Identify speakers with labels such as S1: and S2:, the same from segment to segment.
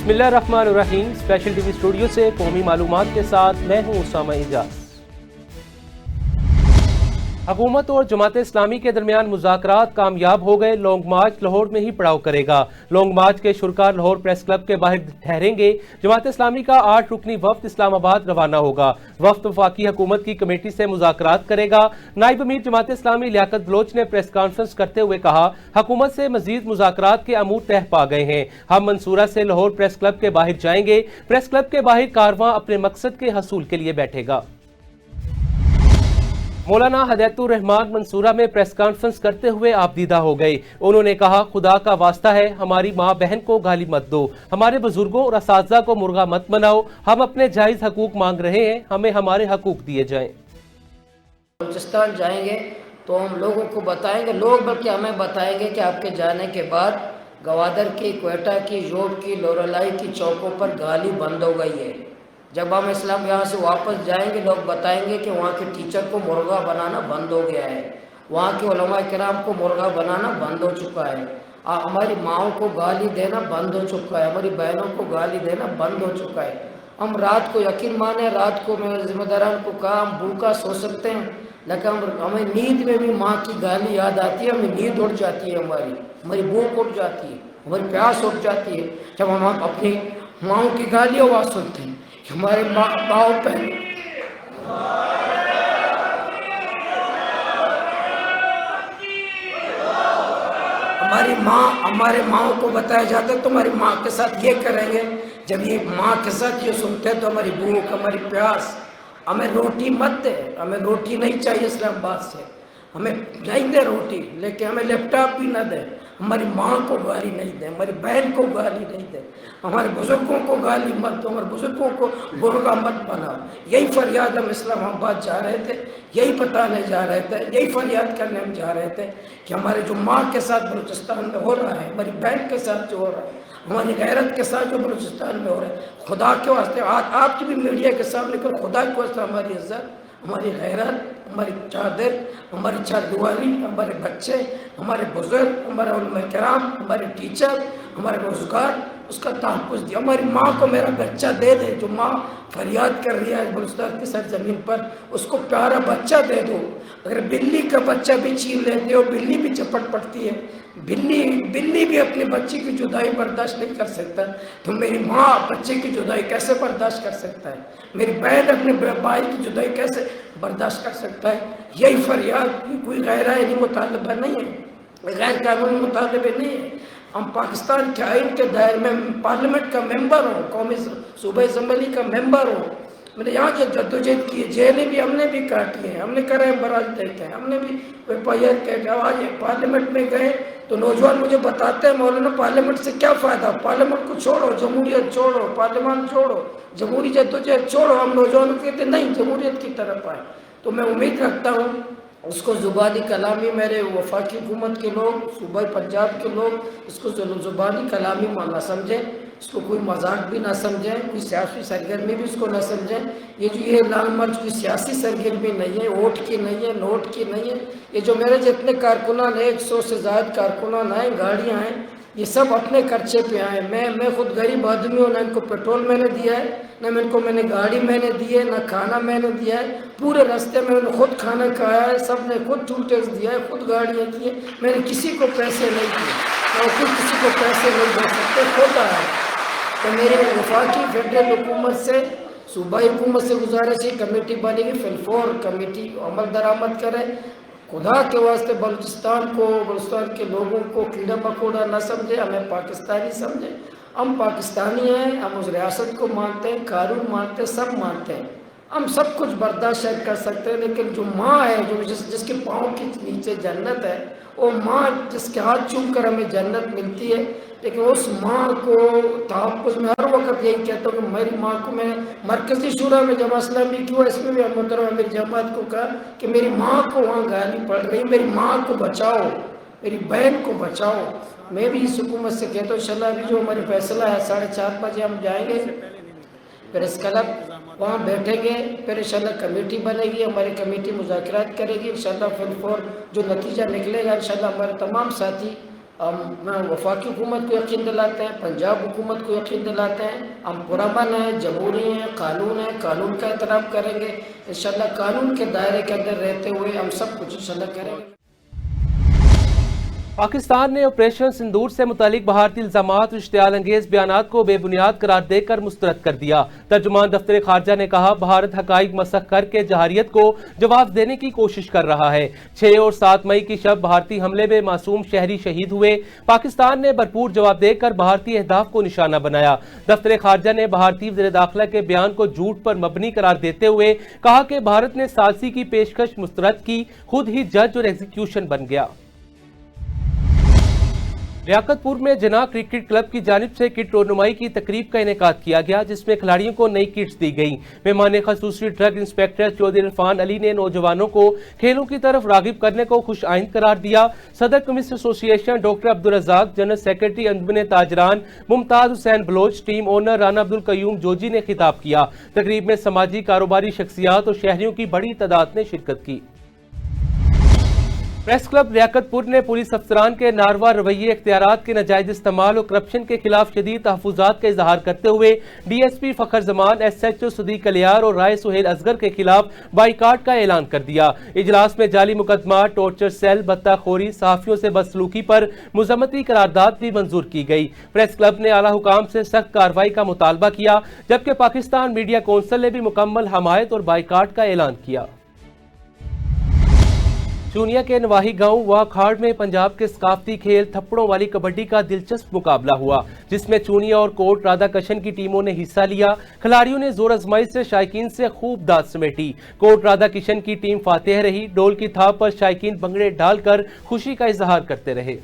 S1: बिस्मिल्लाहिर्रहमानिर्रहीम। Special TV studio से कौमी मालूमात के साथ मैं हूँ उसामा इजाज। हुकूमत और जमात इस्लामी के दरमियान मुज़ाकरात कामयाब हो गए। लॉन्ग मार्च लाहौर में ही पड़ाव करेगा। लॉन्ग मार्च के शुरकार लाहौर प्रेस क्लब के बाहर ठहरेंगे। जमात इस्लामी का 8 रुकनी वफ्द इस्लामाबाद रवाना होगा। वफ्द वफाकी हुकूमत की कमेटी से मुज़ाकरात करेगा। नायब अमीर जमात इस्लामी लियाकत बलोच ने प्रेस कॉन्फ्रेंस करते हुए कहा, हुकूमत से मजीद मुज़ाकरात के अमूर तह पा गए हैं। हम मंसूरा से लाहौर प्रेस क्लब के बाहर जाएंगे। प्रेस क्लब के बाहर कारवां अपने मकसद के हसूल के लिए बैठेगा। मौलाना हदायतुर रहमान मंसूरा में प्रेस कॉन्फ्रेंस करते हुए आपदीदा हो गए। उन्होंने कहा, खुदा का वास्ता है, हमारी माँ बहन को गाली मत दो, हमारे बुजुर्गों और असातिज़ा को मुर्गा मत बनाओ। हम अपने जायज़ हकूक मांग रहे हैं, हमें हमारे हकूक दिए जाएं।
S2: बलूचिस्तान जाएंगे तो हम लोगों को बताएंगे, लोग बल्कि हमें बताएंगे कि आपके जाने के बाद गवादर की, क्वेटा की, योब की, लोरलाई की चौकों पर गाली बंद हो गई है। जब हम इस्लाम यहाँ से वापस जाएंगे, लोग बताएंगे कि वहाँ के टीचर को मुर्गा बनाना बंद हो गया है, वहाँ के उलमा किराम को मुर्गा बनाना बंद हो चुका है, हमारी माँओं को गाली देना बंद हो चुका है, हमारी बहनों को गाली देना बंद हो चुका है। हम रात को यकीन माने, रात को मेरे जिम्मेदारान को कहा हम भूखा सो सकते हैं, लेकिन हमें नींद में भी माँ की गाली याद आती है, हमें नींद उड़ जाती है, हमारी भूख उठ जाती है, हमारी प्यास उठ जाती है जब हम अपनी माँओं की गाली आवाज़ सुनते हैं। हमारे माँ बहन हमारे माँ को बताया जाता है तुम्हारी माँ के साथ ये करेंगे। जब ये माँ के साथ ये सुनते हैं तो हमारी भूख, हमारी प्यास, हमें रोटी मत दे, हमें रोटी नहीं चाहिए इस्लामाबाद से, हमें नहीं दे रोटी, लेकिन हमें लैपटॉप भी ना दे, हमारी माँ को गाली नहीं दे, हमारी बहन को गाली नहीं दे, हमारे बुजुर्गों को गाली मत दो, हमारे बुजुर्गों को मुर्गा मत बनाओ। यही फरियाद हम इस्लामाबाद जा रहे थे, यही बताने जा रहे थे, यही फरियाद करने हम जा रहे थे कि हमारे जो माँ के साथ बलूचिस्तान में हो रहा है, हमारी बहन के साथ जो हो रहा है, हमारी गैरत के साथ जो बलूचिस्तान में हो रहा है, खुदा के वास्ते आपकी भी मीडिया के सामने कर, खुदा के वास्ते हमारी इज्जत, हमारी गैरत, हमारी चादर, हमारी चारदीवारी, हमारे बच्चे, हमारे बुजुर्ग, हमारे उलमा किराम, हमारे टीचर, हमारे रोजगार, उसका तहफ़्फ़ुज़ दिया। हमारी माँ को मेरा बच्चा दे दे, जो माँ फरियाद कर रही है बलूचिस्तान की सरजमीन पर, उसको प्यारा बच्चा दे दो। अगर बिल्ली का बच्चा भी छीन लेते हो, बिल्ली भी चपट पड़ती है, बिल्ली भी अपने बच्चे की जुदाई बर्दाश्त नहीं कर सकता, तो मेरी माँ बच्चे की जुदाई कैसे बर्दाश्त कर सकता है? मेरी बहन अपने भाई की जुदाई कैसे बर्दाश्त कर सकता है? यही फरियाद कोई गैर मुतालबा नहीं है, गैर कानूनी मुतालबे नहीं है। हम पाकिस्तान के आइन के दायरे में पार्लियामेंट का मेंबर हूँ, कौमी सूबाई असम्बली का मेंबर हूँ, मैंने यहाँ जो जद्दोजहद की है, जेलें भी हमने भी काटी हैं, हमने कराए बराज देखे हैं, हमने भी पैर के आवाज पार्लियामेंट में गए तो नौजवान मुझे बताते हैं, मौलाना पार्लियामेंट से क्या फ़ायदा, पार्लियामेंट को छोड़ो, जमहूरियत छोड़ो, पार्लियामान छोड़ो, जमहूरी जद्दोजहद छोड़ो। हम नौजवानों को कहते नहीं, जमहूरियत की तरफ आए। तो मैं उम्मीद रखता हूँ उसको ज़ुबानी कलामी, मेरे वफाकी हुकूमत के लोग, सूबाई पंजाब के लोग इसको ज़ुबानी कलामी ना समझें, इसको कोई मजाक भी ना समझें, कोई सियासी सरगर्मी भी इसको ना समझें। ये लॉन्ग मार्च कोई सियासी सरगर्मी नहीं है, वोट की नहीं है, नोट की नहीं है। ये जो मेरे जितने कारकुनान हैं, 100 से ज़्यादा कारकुनान आए, गाड़ियाँ हैं, ये सब अपने खर्चे पे आए। मैं खुद गरीब आदमी हूँ, ना इनको पेट्रोल मैंने दिया है, ना मैंने गाड़ी मैंने दी है, ना खाना मैंने दिया है। पूरे रास्ते में मैंने खुद खाना खाया है, सब ने खुद टूल टैक्स दिया है, खुद गाड़ियाँ की है, मैंने किसी को पैसे नहीं दिए, और खुद किसी को पैसे नहीं दे सकते, खुद आया। तो मेरी वफाकी फेडरल हुकूमत से, सूबाई हुकूमत से गुजारिश है, कमेटी बनेगी, फिलफोर कमेटी अमल दरामद करे। खुदा के वास्ते बलूचिस्तान के लोगों को कीड़ा मकोड़ा न समझे, हमें पाकिस्तानी समझे। हम पाकिस्तानी हैं, हम उस रियासत को मानते हैं, कानून मानते हैं, सब मानते हैं, हम सब कुछ बर्दाश्त कर सकते हैं। लेकिन जो माँ है, जो जिसके पाँव के नीचे जन्नत है, वो माँ जिसके हाथ चूम कर हमें जन्नत मिलती है, लेकिन उस माँ को तहफ़्फ़ुज़ में हर वक्त यही कहता हूँ कि मेरी माँ को, मैं मरकज़ी शूरा में जमा इस्लामी की हुआ, इसमें भी मोहतरम मेरी जमात को कहा कि मेरी माँ को वहाँ गाली पड़ रही, मेरी माँ को बचाओ, मेरी बहन को बचाओ। मैं भी इस हुकूमत से कहता हूँ इंशाल्लाह अभी जो हमारी फैसला है 4:30 बजे हम जाएंगे प्रेस क्लब, वहाँ बैठेंगे, फिर इंशाल्लाह कमेटी बनेगी, हमारी कमेटी मुज़ाकरात करेगी, इंशाल्लाह फिर जो नतीजा निकलेगा इंशाल्लाह हमारे तमाम साथी हम वफाकी हुकूमत को यकीन दिलाते हैं, पंजाब हुकूमत को यकीन दिलाते हैं, हम पुरअमन हैं, जमहूरी हैं, कानून का एहतराम करेंगे। इंशाल्लाह कानून के दायरे के अंदर रहते हुए हम सब कुछ इंशाल्लाह करेंगे।
S1: पाकिस्तान ने ऑपरेशन सिंदूर से मुतालिक भारतीय इल्जामात और इश्तियाल अंगेज बयानात को बेबुनियाद करार देकर मुस्तरद कर दिया। तर्जुमान दफ्तर खारजा ने कहा, भारत हकाइक मसख करके जहारियत को जवाब देने की कोशिश कर रहा है। 6 और 7 मई की शब भारतीय हमले में मासूम शहरी शहीद हुए। पाकिस्तान ने भरपूर जवाब देकर भारतीय अहदाफ को निशाना बनाया। दफ्तर खारजा ने भारतीय वज़ीर दाखिला के बयान को झूठ पर मबनी करार देते हुए कहा कि भारत ने सालसी की पेशकश मुस्तरद की, खुद ही जज और एग्जीक्यूशन बन गया। लियाकतपुर में जना क्रिकेट क्लब की जानिब से किट रोनुमाई की तकरीब का इनेकाद किया गया, जिसमें खिलाड़ियों को नई किट्स दी गई। मेहमान खसूसी ड्रग इंस्पेक्टर चौधरी इरफान अली ने नौजवानों को खेलों की तरफ रागिब करने को खुश आइंद करार दिया। सदर commissioner association doctor Abdul Razzaq, general secretary अंजुमन ताजरान मुमताज हुसैन बलोच, टीम ओनर राना अब्दुल कयूम जोजी ने खिताब किया। तकरीब में समाजी कारोबारी शख्सियात और शहरियों की बड़ी तादाद ने शिरकत की। प्रेस क्लब लियाकतपुर ने पुलिस अफसरान के नारवा रवैये, इख्तियारात के नाजायज इस्तेमाल और करप्शन के खिलाफ शदीद तहफ़्फ़ुज़ात का इजहार करते हुए DSP फ़खर जमान, SHO सदीक कलियार और राय सुहेल असगर के खिलाफ बाइकाट का ऐलान कर दिया। इजलास में जाली मुकदमा, टॉर्चर सेल, बत्ताखोरी, सहाफ़ियों से बदसलूकी पर मुज़म्मती करारदाद भी मंजूर की गई। प्रेस क्लब ने आला हुकाम से सख्त कार्रवाई का मुतालबा किया, जबकि पाकिस्तान मीडिया कौंसिल ने भी मुकम्मल हमायत और बाइकाट का ऐलान किया। चूनिया के नवाही गांव व खाड़ में पंजाब के सकाफती खेल थप्पड़ों वाली कबड्डी का दिलचस्प मुकाबला हुआ, जिसमें चूनिया और कोट राधाकृष्ण की टीमों ने हिस्सा लिया। खिलाड़ियों ने जोर आजमाई से शायकीन से खूब दाद समेटी। कोट राधाकृष्ण की टीम फातेह रही। डोल की थाप पर शायकीन भंगड़े डालकर खुशी का इजहार करते रहे।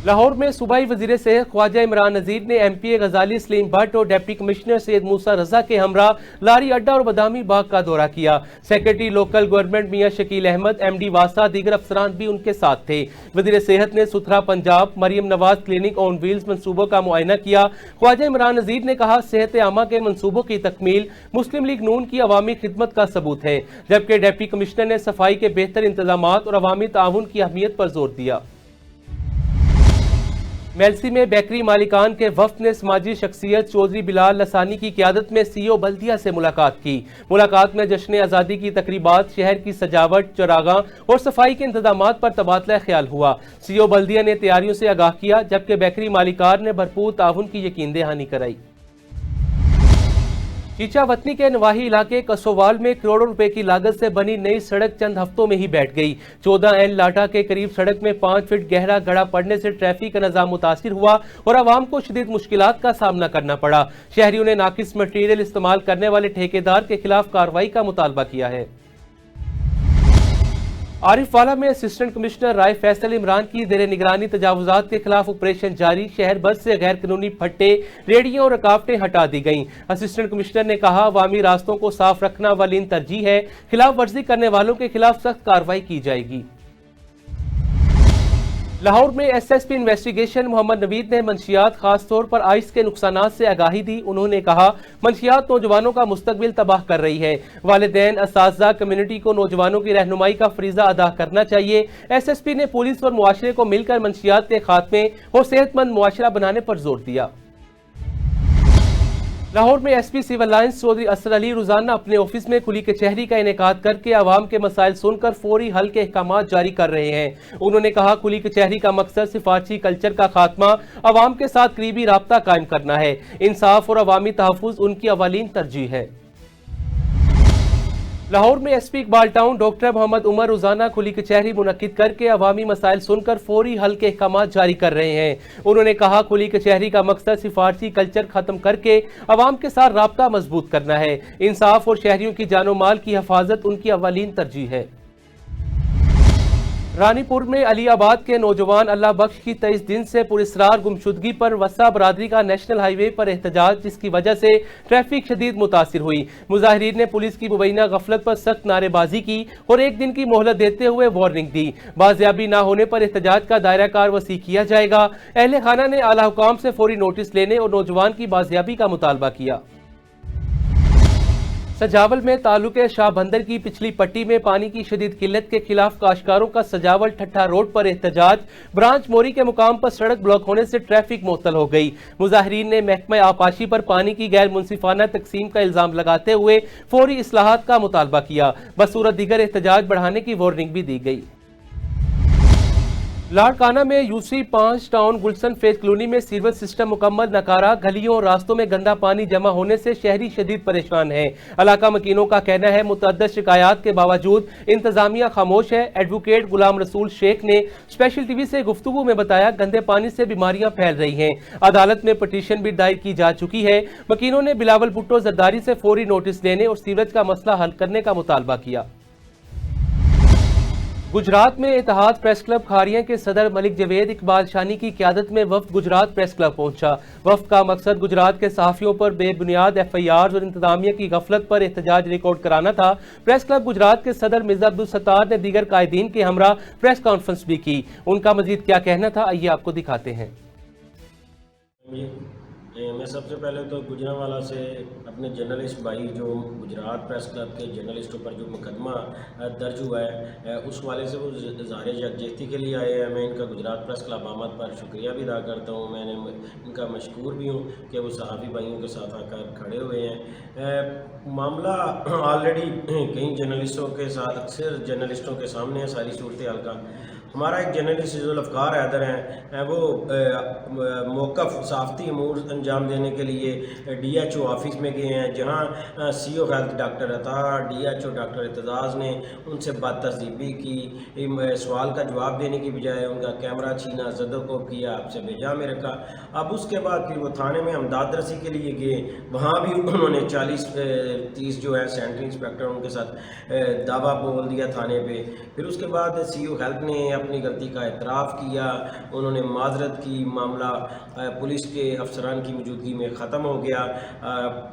S1: लाहौर में सूबाई वजीर सेहत ख्वाजा इमरान नज़ीर ने MPA गजाली सलीम भट्ट और डिप्टी कमिश्नर सैयद मूसा रजा के हमरा लारी अड्डा और बदामी बाग का दौरा किया। सेक्रेटरी लोकल गवर्नमेंट मियां शकील अहमद, MD वासा, दीगर अफसरान भी उनके साथ थे। वजीर सेहत ने सुथरा Punjab, Maryam Nawaz clinic on wheels मनसूबों का मुआयना किया। ख्वाजा इमरान नज़ीर ने कहा, सेहत आमा के मनसूबों की तकमील मुस्लिम लीग नून की अवामी खिदमत का सबूत है, जबकि डिप्टी कमिश्नर ने सफाई के बेहतर इंतजामात और अवामी ताउन की अहमियत पर जोर दिया। मेलसी में बेकरी मालिकान के वफ्द ने समाजी शख्सियत चौधरी बिलाल लसानी की क़यादत में CEO बल्दिया से मुलाकात की। मुलाकात में जश्न आज़ादी की तकरीबात, शहर की सजावट, चरागां और सफाई के इंतजामात पर तबादला ख्याल हुआ। CEO बल्दिया ने तैयारियों से आगाह किया, जबकि बेकरी मालिकान ने भरपूर ताउन की यकीन दहानी कराई। चीचा वतनी के नवाही इलाके कसोवाल में करोड़ों रुपए की लागत से बनी नई सड़क चंद हफ्तों में ही बैठ गई। 14 लाटा के करीब सड़क में 5 फीट गहरा गड्ढा पड़ने से ट्रैफिक का निजाम मुतासिर हुआ और आवाम को शदीद मुश्किलात का सामना करना पड़ा। शहरियों ने नाकिस मटीरियल इस्तेमाल करने वाले ठेकेदार के खिलाफ कार्रवाई का मुतालबा किया है। आरिफवाला में असिस्टेंट कमिश्नर राय फैसल इमरान की जेर निगरानी तजावुजात के खिलाफ ऑपरेशन जारी। शहर भर से गैर कानूनी फट्टे, रेडियों और रुकावटें हटा दी गईं। असिस्टेंट कमिश्नर ने कहा, अवामी रास्तों को साफ रखना अवलीन तरजीह है। खिलाफ वर्जी करने वालों के खिलाफ सख्त कार्रवाई की जाएगी। लाहौर में SSP इन्वेस्टिगेशन मोहम्मद नवीद ने मंशियात, खास तौर पर आइस के नुकसानात से आगाही दी। उन्होंने कहा, मंशियात नौजवानों का मुस्तकबिल तबाह कर रही है। वालिदैन, असातिज़ा, कम्युनिटी को नौजवानों की रहनुमाई का फरीजा अदा करना चाहिए। SSP ने पुलिस और मुआशरे को मिलकर मंशियात के खात्मे और सेहतमंद मुआशरा बनाने पर जोर दिया। लाहौर में SP सिविल लाइन्स चौधरी असर अली रोजाना अपने ऑफिस में खुली कचहरी का इनेकाद करके आवाम के मसाइल सुनकर फौरी हल के अहकामात जारी कर रहे हैं। उन्होंने कहा, खुली कचहरी का मकसद सिफारशी कल्चर का खात्मा, आवाम के साथ करीबी राब्ता कायम करना है। इंसाफ और अवामी तहफ़्फ़ुज़ उनकी अवलीन तरजीह है। लाहौर में SP Iqbal town doctor Mohammad Umar रोजाना खुली कचहरी मुनक्किद करके अवामी मसाइल सुनकर फौरी हल के अहकामात जारी कर रहे हैं। उन्होंने कहा, खुली कचहरी का मकसद सिफारशी कल्चर खत्म करके अवाम के साथ राब्ता मजबूत करना है। इंसाफ और शहरियों की जानो माल की हिफाजत उनकी अवलीन तरजीह है। रानीपुर में अलीआबाद के नौजवान अल्लाह बख्श की 23 दिन से पुरस्रार गुमशुदगी पर वसा बरादरी का नेशनल हाईवे पर एहतजाज, जिसकी वजह से ट्रैफिक शदीद मुतासिर हुई। मुजाहिरीन ने पुलिस की मुबैना गफलत पर सख्त नारेबाजी की और 1 दिन की मोहलत देते हुए वार्निंग दी। बाजियाबी न होने पर एहतजाज का दायरा कार वसी किया जाएगा। अहले खाना ने आला हुकाम से फौरी नोटिस लेने और नौजवान की बाजियाबी का मुतालबा किया। सजावल में तालुके शाह बंदर की पिछली पट्टी में पानी की शदीद किल्लत के खिलाफ काश्तकारों का सजावल ठट्ठा रोड पर एहतजाज। ब्रांच मोरी के मुकाम पर सड़क ब्लॉक होने से ट्रैफिक मुअत्तल हो गई। मुजाहिरीन ने महकमा आपाशी पर पानी की गैर मुनसिफाना तकसीम का इल्जाम लगाते हुए फौरी इस्लाहात का मुतालबा किया। बसूरत दीगर एहतजाज बढ़ाने की वार्निंग भी दी गई। लाड़काना में UC5 टाउन गुलशन फेज कॉलोनी में सीवरेज सिस्टम मुकम्मल नकारा। गलियों और रास्तों में गंदा पानी जमा होने से शहरी शदीद परेशान है। इलाका मकीनों का कहना है मुतअद्दिद शिकायत के बावजूद इंतजामिया खामोश है। एडवोकेट गुलाम रसूल शेख ने स्पेशल टीवी से गुफ्तगू में बताया गंदे पानी से बीमारियां फैल रही हैं। अदालत में पटिशन भी दायर की जा चुकी है। मकीनों ने बिलावल भुट्टो जरदारी से फौरी नोटिस लेने और सीवरेज का मसला हल करने का मुतालबा किया। गुजरात में इत्तेहाद प्रेस क्लब खारियां के सदर मलिक जवेद इकबाल शानी की क़यादत में वफ्द गुजरात प्रेस क्लब पहुंचा। वफ्द का मकसद गुजरात के सहाफ़ियों पर बेबुनियाद FIR और इंतजामिया की गफलत पर एहतजाज रिकॉर्ड कराना था। प्रेस क्लब गुजरात के सदर मिर्जा अब्दुल सत्तार ने दीगर कायदीन के हमरा प्रेस कॉन्फ्रेंस भी की। उनका मजीद क्या कहना था, आइए आपको दिखाते हैं।
S3: मैं सबसे पहले तो गुजरांवाला से अपने जर्नलिस्ट भाई जो गुजरात प्रेस क्लब के जर्नलिस्टों पर जो मुकदमा दर्ज हुआ है उस वाले से वो ज़ाहिर यकजहती के लिए आए हैं। मैं इनका गुजरात प्रेस क्लब आमद पर शुक्रिया भी अदा करता हूँ। मैंने इनका मशकूर भी हूँ कि वो सहाफ़ी भाइयों के साथ आकर खड़े हुए हैं। मामला ऑलरेडी कई जर्नलिस्टों के साथ अक्सर जर्नलिस्टों के सामने है सारी सूरत हाल का। हमारा एक जर्नलिस्ट जुल्फ़कार हैदर हैं, वो मौक़िफ़ सहाफ़ती अमूर अंजाम देने के लिए DHO ऑफिस में गए हैं, जहां CO health doctor Attar, DHO doctor Aitzaz ने उनसे बदतहज़ीबी की। सवाल का जवाब देने की बजाय उनका कैमरा छीना, ज़दोकोब किया, आपसे बेजा में रखा। अब उसके बाद फिर वो थाने में हमदाद रसी के लिए गए, वहाँ भी उन्होंने 40-30 जो है सेंट्री इंस्पेक्टर उनके साथ दावा बोल दिया थाने पे। फिर उसके बाद CO हेल्थ ने अपनी गलती का एतराफ़ किया, उन्होंने माजरत की, मामला पुलिस के अफसरान की मौजूदगी में ख़त्म हो गया।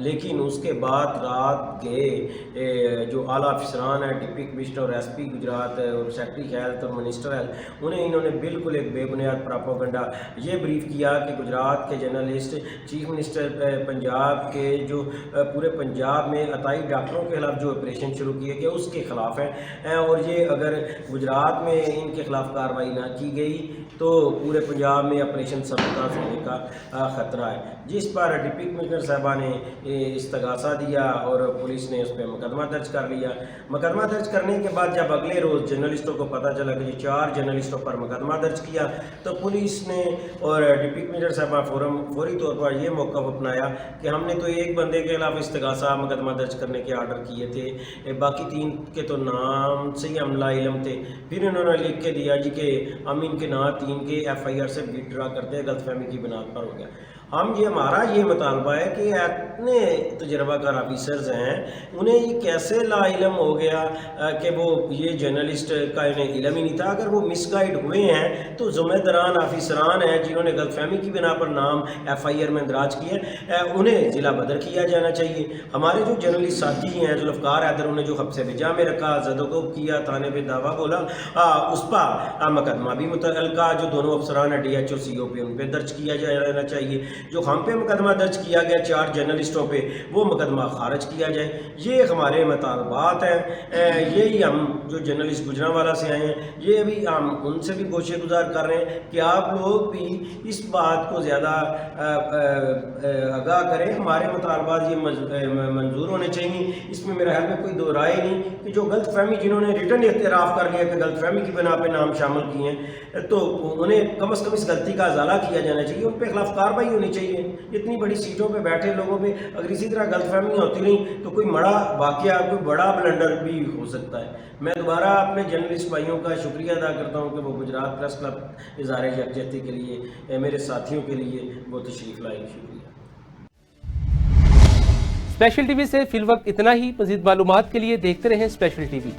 S3: लेकिन उसके बाद रात गए जो आला अफसरान हैं, डिप्टी कमिश्नर और SP गुजरात और सेक्रेटरी हेल्थ और मिनिस्टर हेल्थ, उन्हें इन्होंने बिल्कुल एक बेबुनियाद प्रोपेगेंडा ये ब्रीफ किया कि गुजरात के जर्नलिस्ट चीफ मिनिस्टर पंजाब के जो पूरे पंजाब में अताई डॉक्टरों के खिलाफ जो ऑपरेशन शुरू किए गए उसके ख़िलाफ़ हैं, और ये अगर गुजरात में इनके खिलाफ कार्रवाई ना की गई तो पूरे पंजाब में ऑपरेशन सबताज होने का ख़तरा है। जिस पर डिप्टी कमिश्नर साहबा ने इस्तगासा दिया और पुलिस ने उस पर मुकदमा दर्ज कर लिया। मुकदमा दर्ज करने के बाद जब अगले रोज़ जर्नलिस्टों को पता चला कि 4 जर्नलिस्टों पर मुकदमा दर्ज किया, तो पुलिस ने और डिप्टी कमिश्नर साहबा फौरी तौर पर यह मौक़िफ़ अपनाया कि हमने तो एक बंदे के खिलाफ इस्तगासा मुकदमा दर्ज करने के आर्डर किए थे, बाकी 3 के तो नाम से ही हमला इलम थे। फिर इन्होंने लिख के दिया जी कि हम इनके नाम 3 के FIR से विड्रा करते हैं, गलतफहमी की बिना पर हो गया। हमारा ये मुतालबा है कि अपने तजर्बाकार ऑफिसर्स हैं, उन्हें ये कैसे लाइलम हो गया कि वो ये जर्नलिस्ट का इन्हें इलम ही नहीं था। अगर वो मिसगाइड हुए हैं तो ज़िम्मेदारान ऑफिसरान हैं जिन्होंने गलतफहमी की बिना पर नाम FIR में दराज किए, उन्हें ज़िला बदर किया जाना चाहिए। हमारे जो जर्नलिस्ट साथी हैं जुल्फ़कार हैदर, उन्हें जो हब्से बिजा में रखा, ज़दोकोब किया, थाने पर दावा बोला, उस पर मुकदमा भी मुतअल्लिका जो दोनों अफसरान हैं DHO CO पे उन पर दर्ज किया जाना चाहिए। जो हम पे मुकदमा दर्ज किया गया 4 जर्नलिस्टों पे, वो मुकदमा खारिज किया जाए। ये हमारे मुतालबात हैं। यही हम जो जर्नलिस्ट गुजरांवाला से आए हैं, ये भी हम उनसे भी कोशिश गुजार कर रहे हैं कि आप लोग भी इस बात को ज़्यादा आगाह करें। हमारे मुतालबात ये मंजूर होने चाहिए, इसमें मेरे ख्याल में कोई दो राय नहीं कि जो गलत फहमी जिन्होंने रिटर्न इख्तिराफ़ कर लिया कि गलत फहमी की बिना पे नाम शामिल किए हैं, तो उन्हें कम अज़ कम इस गलती का अज़ाला किया जाना चाहिए, उन पर खिलाफ कार्रवाई होनी चाहिए। इतनी बड़ी सीटों पे बैठे लोगों पे अगर इसी तरह गलतफहमी होती रही तो कोई बड़ा वाकया, कोई बड़ा ब्लंडर भी हो सकता है। मैं दोबारा अपने जर्नलिस्ट भाइयों का शुक्रिया अदा करता हूं कि वो गुजरात प्रेस क्लब इज़हार यकजहती के लिए, मेरे साथियों के लिए वो तशरीफ़ लाए। शुक्रिया।
S1: स्पेशल टीवी से फिल वक्त इतना ही। मज़ीद मालूमात के लिए देखते रहें स्पेशल टीवी।